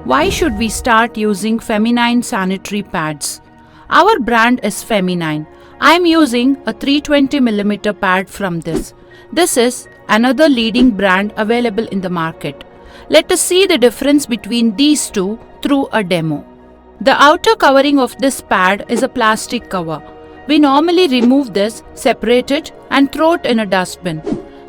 Why should we start using feminine sanitary pads? Our brand is Feminine. I am using a 320mm pad from this. This is another leading brand available in the market. Let us see the difference between these two through a demo. The outer covering of this pad is a plastic cover. We normally remove this, separate it and throw it in a dustbin.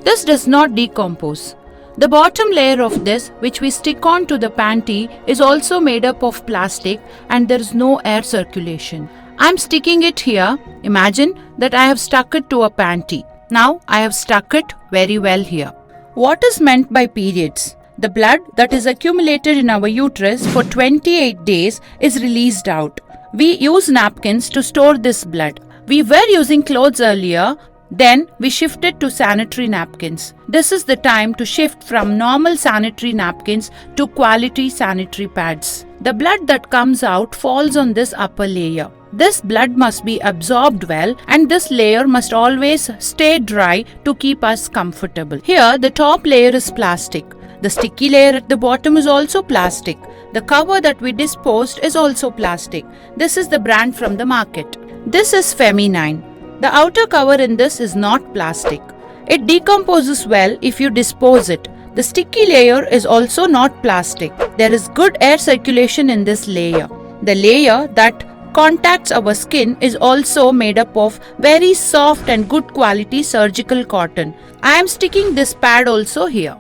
This does not decompose. The bottom layer of this, which we stick on to the panty, is also made up of plastic and there is no air circulation. I am sticking it here. Imagine that I have stuck it to a panty. Now I have stuck it very well here. What is meant by periods? The blood that is accumulated in our uterus for 28 days is released out. We use napkins to store this blood. We were using clothes earlier. Then we shifted to sanitary napkins. This is the time to shift from normal sanitary napkins to quality sanitary pads. The blood that comes out falls on this upper layer. This blood must be absorbed well and this layer must always stay dry to keep us comfortable. Here the top layer is plastic. The sticky layer at the bottom is also plastic. The cover that we disposed is also plastic. This is the brand from the market. This is Feminine. The outer cover in this is not plastic. It decomposes well if you dispose it. The sticky layer is also not plastic. There is good air circulation in this layer. The layer that contacts our skin is also made up of very soft and good quality surgical cotton. I am sticking this pad also here.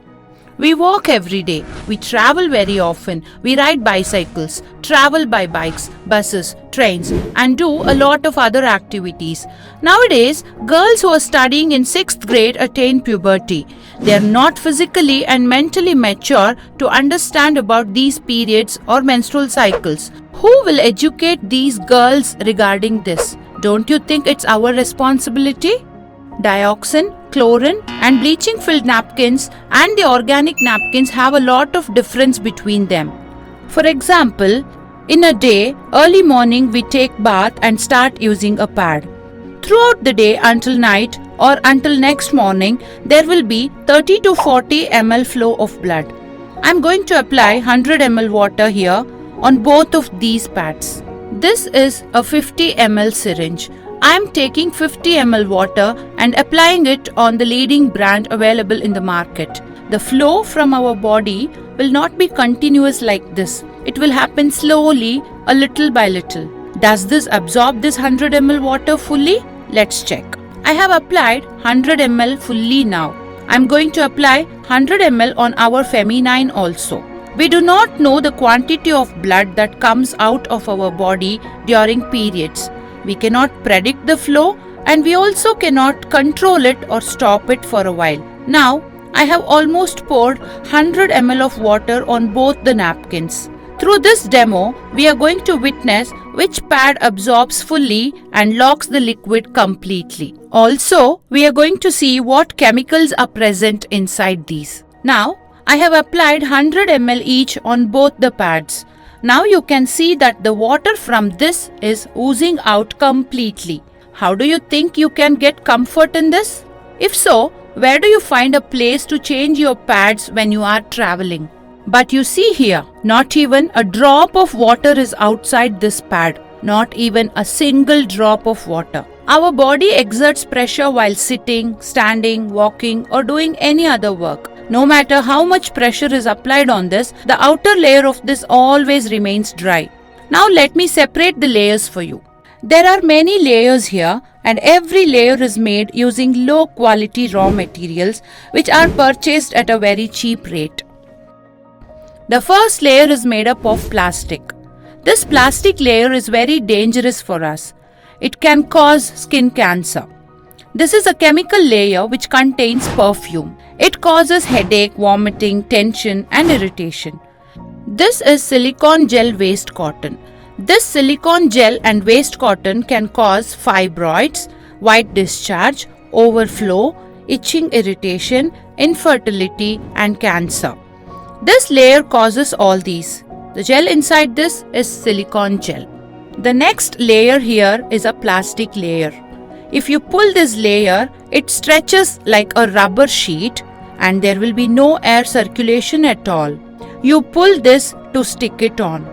We walk every day, we travel very often, we ride bicycles, travel by bikes, buses, trains and do a lot of other activities. Nowadays, girls who are studying in 6th grade attain puberty. They are not physically and mentally mature to understand about these periods or menstrual cycles. Who will educate these girls regarding this? Don't you think it's our responsibility? Dioxin, chlorine and bleaching filled napkins and the organic napkins have a lot of difference between them. For example, in a day, early morning we take bath and start using a pad. Throughout the day until night or until next morning, there will be 30 to 40 ml flow of blood. I am going to apply 100 ml water here on both of these pads. This is a 50 ml syringe. I am taking 50 ml water and applying it on the leading brand available in the market. The flow from our body will not be continuous like this. It will happen slowly, a little by little. Does this absorb this 100 ml water fully? Let's check. I have applied 100 ml fully now. I am going to apply 100 ml on our Feminine also. We do not know the quantity of blood that comes out of our body during periods. We cannot predict the flow and we also cannot control it or stop it for a while. Now, I have almost poured 100 ml of water on both the napkins. Through this demo, we are going to witness which pad absorbs fully and locks the liquid completely. Also, we are going to see what chemicals are present inside these. Now, I have applied 100 ml each on both the pads. Now you can see that the water from this is oozing out completely. How do you think you can get comfort in this? If so, where do you find a place to change your pads when you are traveling? But you see here, not even a drop of water is outside this pad. Not even a single drop of water. Our body exerts pressure while sitting, standing, walking or doing any other work. No matter how much pressure is applied on this, the outer layer of this always remains dry. Now let me separate the layers for you. There are many layers here and every layer is made using low quality raw materials which are purchased at a very cheap rate. The first layer is made up of plastic. This plastic layer is very dangerous for us. It can cause skin cancer. This is a chemical layer which contains perfume. It causes headache, vomiting, tension and irritation. This is silicone gel waste cotton. This silicone gel and waste cotton can cause fibroids, white discharge, overflow, itching irritation, infertility and cancer. This layer causes all these. The gel inside this is silicone gel. The next layer here is a plastic layer. If you pull this layer, it stretches like a rubber sheet and there will be no air circulation at all. you pull this to stick it on.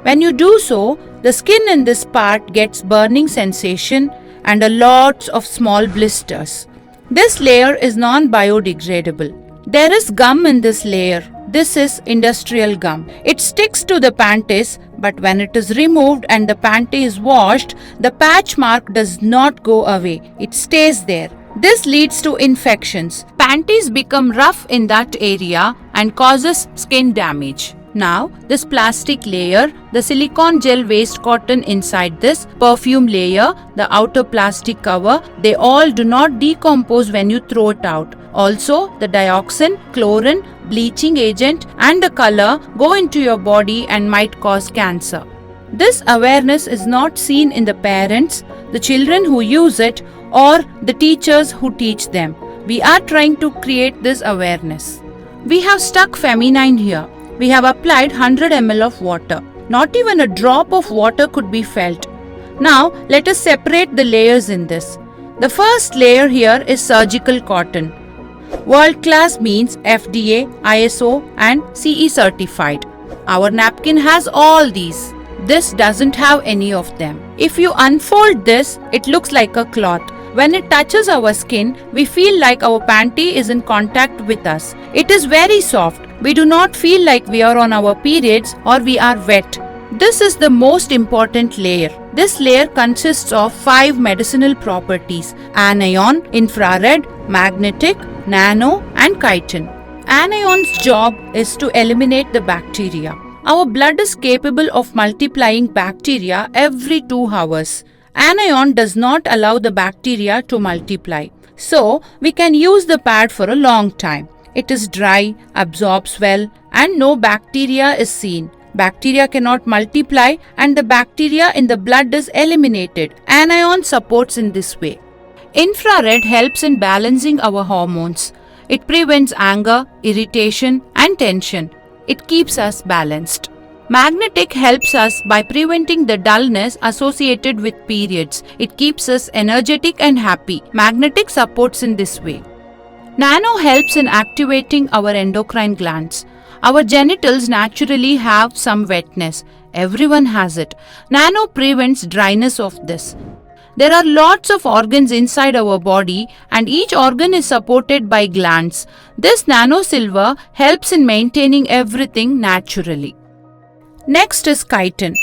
When you do so, the skin in this part gets burning sensation and a lot of small blisters. This layer is non-biodegradable. There is gum in this layer. This is industrial gum. It sticks to the panties, but when it is removed and the panty is washed, the patch mark does not go away. It stays there. This leads to infections. Panties become rough in that area and causes skin damage. Now, this plastic layer, the silicone gel waste cotton inside this, perfume layer, the outer plastic cover, they all do not decompose when you throw it out. Also, the dioxin, chlorine, bleaching agent and the color go into your body and might cause cancer. This awareness is not seen in the parents, the children who use it, or the teachers who teach them. We are trying to create this awareness. We have stuck Feminine here. We have applied 100 ml of water. Not even a drop of water could be felt. Now, let us separate the layers in this. The first layer here is surgical cotton. World class means FDA, ISO and CE certified. Our napkin has all these. This doesn't have any of them. If you unfold this, it looks like a cloth. When it touches our skin, we feel like our panty is in contact with us. It is very soft. We do not feel like we are on our periods or we are wet. This is the most important layer. This layer consists of 5 medicinal properties: anion, infrared, magnetic, nano and chitin. Anion's job is to eliminate the bacteria. Our blood is capable of multiplying bacteria every 2 hours. Anion does not allow the bacteria to multiply. So, we can use the pad for a long time. It is dry, absorbs well, and no bacteria is seen. Bacteria cannot multiply and the bacteria in the blood is eliminated. Anion supports in this way. Infrared helps in balancing our hormones. It prevents anger, irritation, and tension. It keeps us balanced. Magnetic helps us by preventing the dullness associated with periods. It keeps us energetic and happy. Magnetic supports in this way. Nano helps in activating our endocrine glands. Our genitals naturally have some wetness. Everyone has it. Nano prevents dryness of this. There are lots of organs inside our body and each organ is supported by glands. This nano silver helps in maintaining everything naturally. Next is chitin.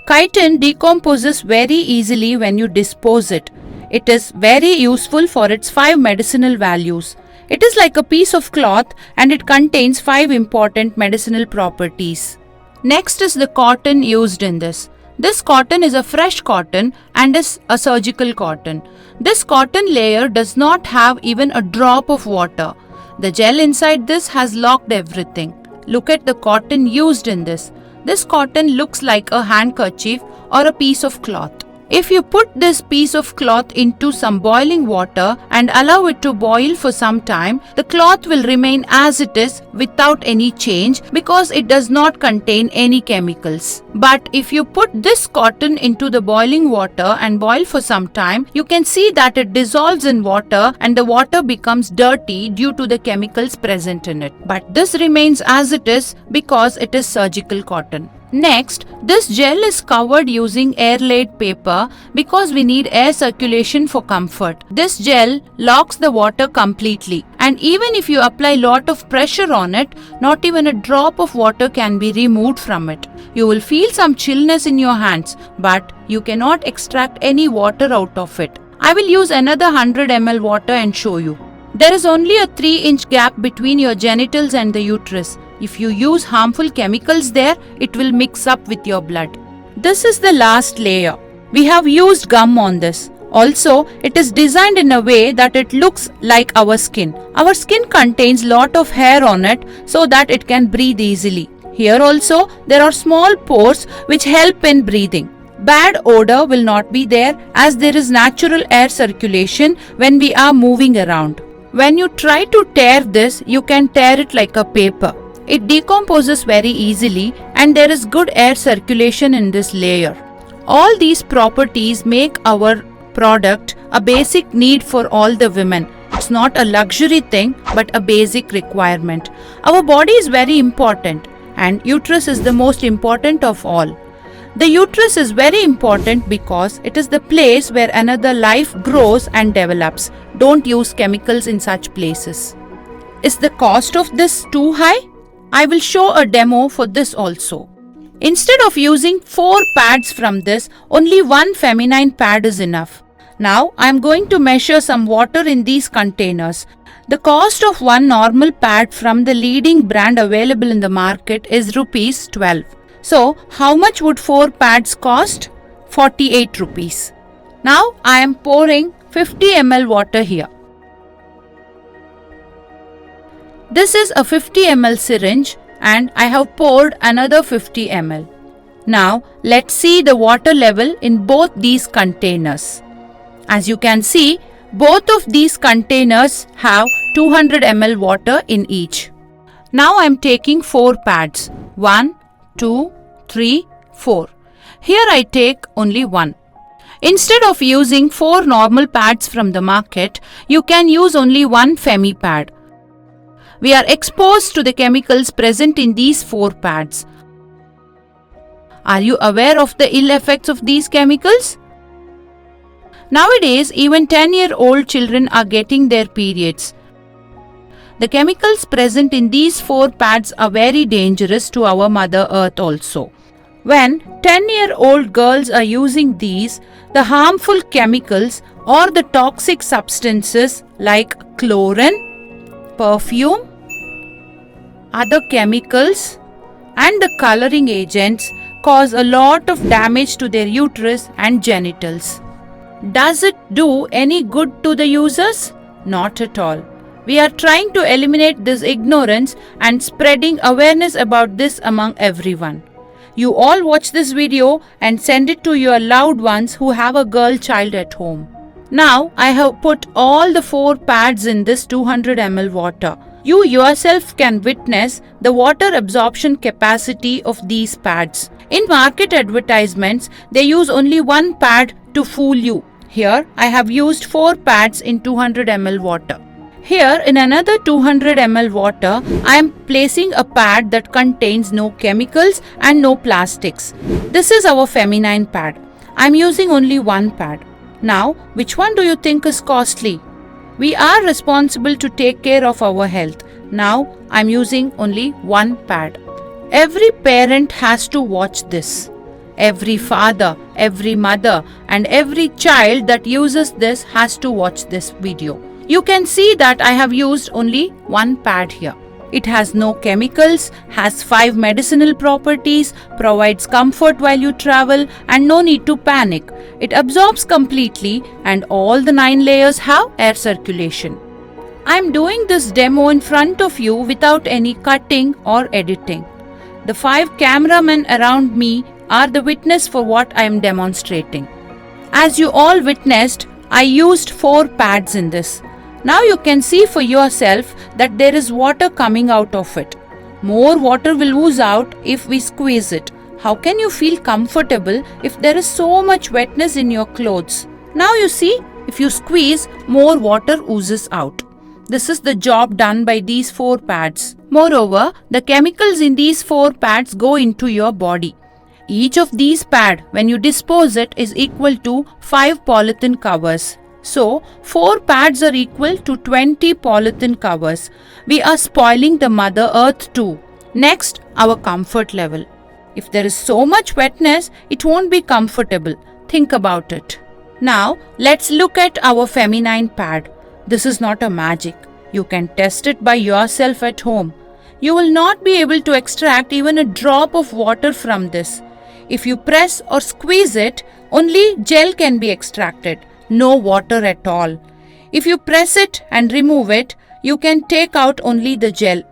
Chitin decomposes very easily when you dispose it. It is very useful for its 5 medicinal values. It is like a piece of cloth and it contains 5 important medicinal properties. Next is the cotton used in this. This cotton is a fresh cotton and is a surgical cotton. This cotton layer does not have even a drop of water. The gel inside this has locked everything. Look at the cotton used in this. This cotton looks like a handkerchief or a piece of cloth. If you put this piece of cloth into some boiling water and allow it to boil for some time, the cloth will remain as it is without any change because it does not contain any chemicals. But if you put this cotton into the boiling water and boil for some time, you can see that it dissolves in water and the water becomes dirty due to the chemicals present in it. But this remains as it is because it is surgical cotton. Next, this gel is covered using air-laid paper because we need air circulation for comfort. This gel locks the water completely, and even if you apply lot of pressure on it, not even a drop of water can be removed from it. You will feel some chillness in your hands, but you cannot extract any water out of it. I will use another 100 ml water and show you. There is only a 3-inch gap between your genitals and the uterus. If you use harmful chemicals there, it will mix up with your blood. This is the last layer. We have used gum on this. Also, it is designed in a way that it looks like our skin. Our skin contains lot of hair on it so that it can breathe easily. Here also, there are small pores which help in breathing. Bad odor will not be there as there is natural air circulation when we are moving around. When you try to tear this, you can tear it like a paper. It decomposes very easily and there is good air circulation in this layer. All these properties make our product a basic need for all the women. It's not a luxury thing but a basic requirement. Our body is very important and uterus is the most important of all. The uterus is very important because it is the place where another life grows and develops. Don't use chemicals in such places. Is the cost of this too high? I will show a demo for this also. Instead of using 4 pads from this, only one feminine pad is enough. Now I am going to measure some water in these containers. The cost of one normal pad from the leading brand available in the market is rupees 12. So how much would 4 pads cost? 48 rupees. Now I am pouring 50 ml water here. This is a 50 ml syringe and I have poured another 50 ml. Now let's see the water level in both these containers. As you can see, both of these containers have 200 ml water in each. Now I am taking 4 pads. 1, 2, 3, 4. Here I take only 1. Instead of using 4 normal pads from the market, you can use only one Femi pad. We are exposed to the chemicals present in these 4 pads. Are you aware of the ill effects of these chemicals? Nowadays, even 10-year-old children are getting their periods. The chemicals present in these 4 pads are very dangerous to our Mother Earth also. When 10-year-old girls are using these, the harmful chemicals or the toxic substances like chlorine, perfume, other chemicals and the coloring agents cause a lot of damage to their uterus and genitals. Does it do any good to the users? Not at all. We are trying to eliminate this ignorance and spreading awareness about this among everyone. You all watch this video and send it to your loved ones who have a girl child at home. Now I have put all the 4 pads in this 200 ml water. You yourself can witness the water absorption capacity of these pads. In market advertisements, they use only one pad to fool you. Here I have used 4 pads in 200 ml water. Here in another 200 ml water, I am placing a pad that contains no chemicals and no plastics. This is our feminine pad. I am using only one pad. Now, which one do you think is costly? We are responsible to take care of our health. Now, I am using only one pad. Every parent has to watch this. Every father, every mother and every child that uses this has to watch this video. You can see that I have used only one pad here. It has no chemicals, has 5 medicinal properties, provides comfort while you travel and no need to panic. It absorbs completely and all the 9 layers have air circulation. I am doing this demo in front of you without any cutting or editing. The 5 cameramen around me are the witness for what I am demonstrating. As you all witnessed, I used 4 pads in this. Now you can see for yourself that there is water coming out of it. More water will ooze out if we squeeze it. How can you feel comfortable if there is so much wetness in your clothes? Now you see, if you squeeze, more water oozes out. This is the job done by these 4 pads. Moreover, the chemicals in these 4 pads go into your body. Each of these pads, when you dispose it, is equal to 5 polythene covers. So, 4 pads are equal to 20 polythene covers. We are spoiling the Mother Earth too. Next, our comfort level. If there is so much wetness, it won't be comfortable. Think about it. Now, let's look at our feminine pad. This is not a magic. You can test it by yourself at home. You will not be able to extract even a drop of water from this. If you press or squeeze it, only gel can be extracted. No water at all. If you press it and remove it, you can take out only the gel.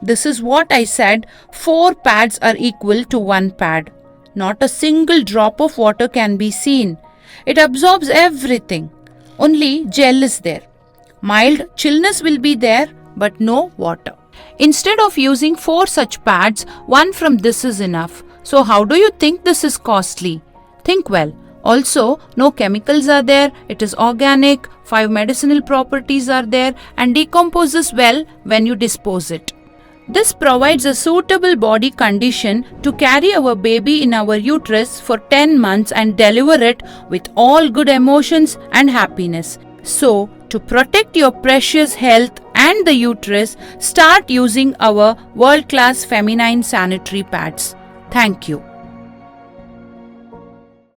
This is what I said, 4 pads are equal to 1 pad. Not a single drop of water can be seen. It absorbs everything. Only gel is there. Mild chillness will be there, but no water. Instead of using 4 such pads, 1 from this is enough. So how do you think this is costly? Think well. Also, no chemicals are there, it is organic, 5 medicinal properties are there and decomposes well when you dispose it. This provides a suitable body condition to carry our baby in our uterus for 10 months and deliver it with all good emotions and happiness. So, to protect your precious health and the uterus, start using our world-class feminine sanitary pads. Thank you.